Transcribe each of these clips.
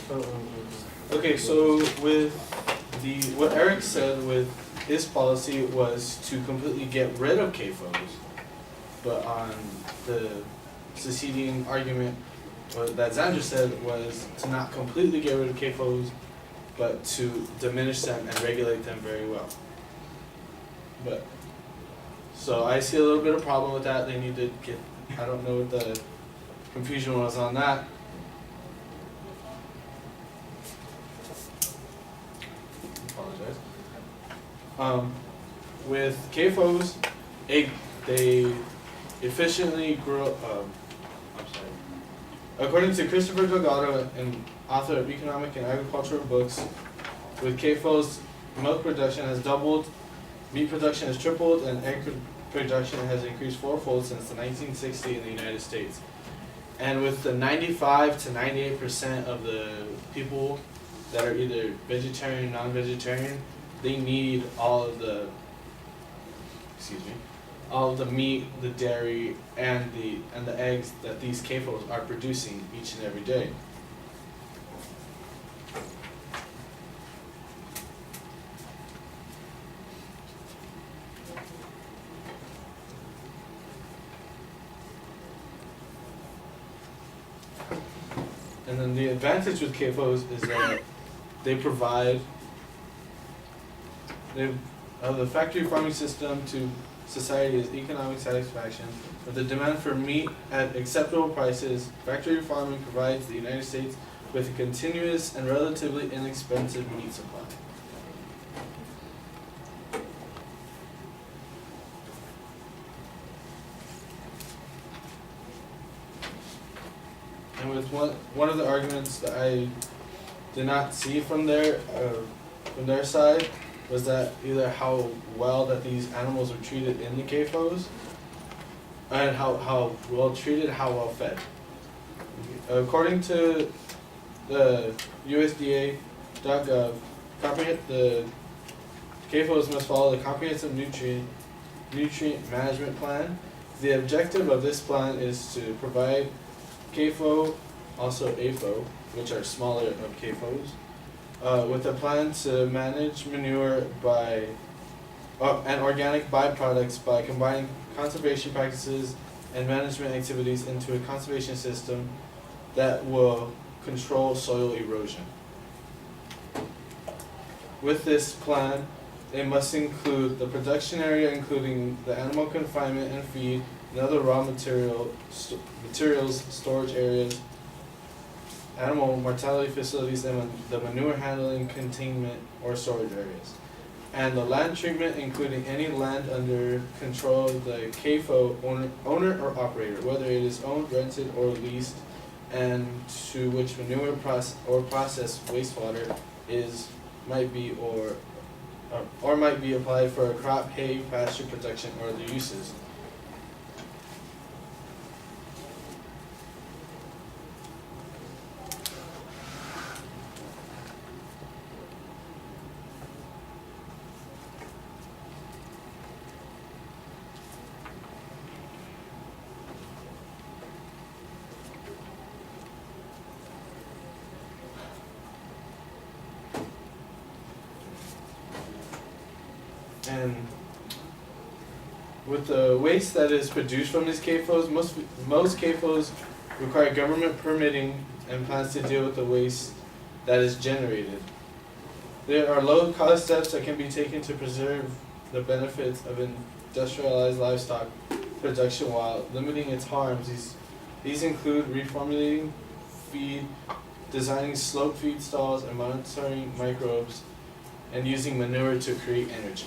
Okay, so with what Eric said with his policy was to completely get rid of CAFOs, but on the seceding argument, what that Xander said was to not completely get rid of CAFOs, but to diminish them and regulate them very well. But so I see a little bit of problem with that. They need to get. I don't know what the confusion was on that. Apologize. With CAFOs, they efficiently grow. I'm sorry. According to Christopher Delgado, an author of economic and agricultural books, with CAFOs, milk production has doubled, meat production has tripled, and egg production has increased fourfold since the 1960s in the United States. And with the 95 to 98% of the people that are either vegetarian, non-vegetarian, they need all of the meat, the dairy, and the eggs that these CAFOs are producing each and every day. And then the advantage with CAFOs is that they provide the factory farming system to society is economic satisfaction. With the demand for meat at acceptable prices, factory farming provides the United States with a continuous and relatively inexpensive meat supply. And with one of the arguments that I did not see from their side was that either how well that these animals are treated in the CAFOs, and how well treated, how well fed. According to the USDA.gov, the CAFOs must follow the comprehensive nutrient management plan. The objective of this plan is to provide CAFO, also AFO, which are smaller of CAFOs, with a plan to manage manure and organic byproducts by combining conservation practices and management activities into a conservation system that will control soil erosion. With this plan, it must include the production area, including the animal confinement and feed, and other raw materials, storage areas, animal mortality facilities, and the manure handling, containment, or storage areas. And the land treatment, including any land under control of the CAFO owner or operator, whether it is owned, rented, or leased, and to which manure or processed wastewater might be applied for crop, hay, pasture protection, or other uses. And with the waste that is produced from these CAFOs, most CAFOs require government permitting and plans to deal with the waste that is generated. There are low-cost steps that can be taken to preserve the benefits of industrialized livestock production while limiting its harms. These include reformulating feed, designing slope feed stalls, and monitoring microbes, and using manure to create energy.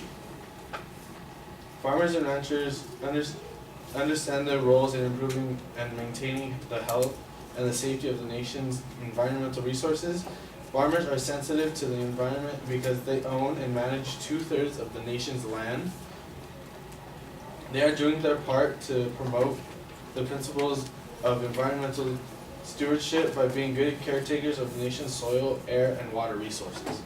Farmers and ranchers understand their roles in improving and maintaining the health and the safety of the nation's environmental resources. Farmers are sensitive to the environment because they own and manage 2/3 of the nation's land. They are doing their part to promote the principles of environmental stewardship by being good caretakers of the nation's soil, air, and water resources.